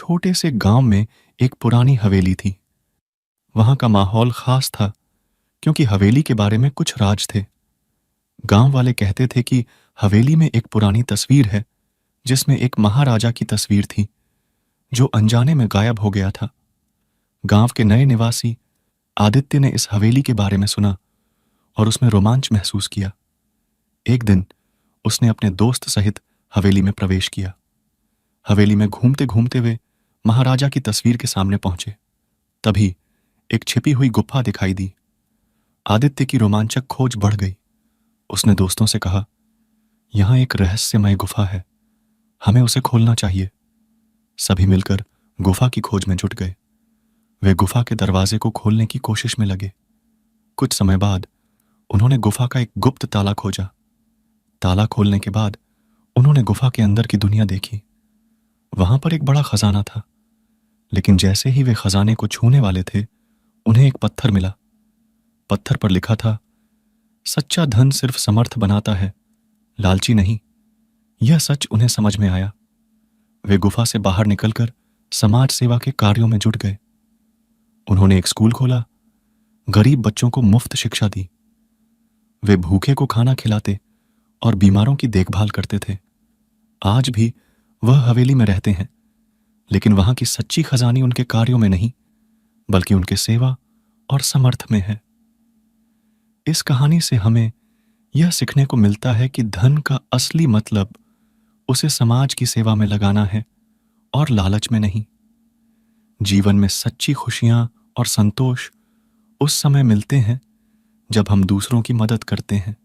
छोटे से गांव में एक पुरानी हवेली थी। वहां का माहौल खास था क्योंकि हवेली के बारे में कुछ राज थे। गांव वाले कहते थे कि हवेली में एक पुरानी तस्वीर है जिसमें एक महाराजा की तस्वीर थी जो अनजाने में गायब हो गया था। गांव के नए निवासी आदित्य ने इस हवेली के बारे में सुना और उसमें रोमांच महसूस किया। एक दिन उसने अपने दोस्त सहित हवेली में प्रवेश किया। हवेली में घूमते घूमते वे महाराजा की तस्वीर के सामने पहुंचे। तभी एक छिपी हुई गुफा दिखाई दी। आदित्य की रोमांचक खोज बढ़ गई। उसने दोस्तों से कहा, यहां एक रहस्यमय गुफा है, हमें उसे खोलना चाहिए। सभी मिलकर गुफा की खोज में जुट गए। वे गुफा के दरवाजे को खोलने की कोशिश में लगे। कुछ समय बाद उन्होंने गुफा का एक गुप्त ताला खोजा। ताला खोलने के बाद उन्होंने गुफा के अंदर की दुनिया देखी। वहां पर एक बड़ा खजाना था, लेकिन जैसे ही वे खजाने को छूने वाले थे, उन्हें एक पत्थर मिला। पत्थर पर लिखा था, सच्चा धन सिर्फ समर्थ बनाता है, लालची नहीं। यह सच उन्हें समझ में आया। वे गुफा से बाहर निकलकर समाज सेवा के कार्यों में जुट गए। उन्होंने एक स्कूल खोला, गरीब बच्चों को मुफ्त शिक्षा दी। वे भूखे को खाना खिलाते और बीमारों की देखभाल करते थे। आज भी वह हवेली में रहते हैं, लेकिन वहां की सच्ची खजानी उनके कार्यों में नहीं, बल्कि उनके सेवा और समर्थ में है। इस कहानी से हमें यह सीखने को मिलता है कि धन का असली मतलब उसे समाज की सेवा में लगाना है और लालच में नहीं। जीवन में सच्ची खुशियां और संतोष उस समय मिलते हैं जब हम दूसरों की मदद करते हैं।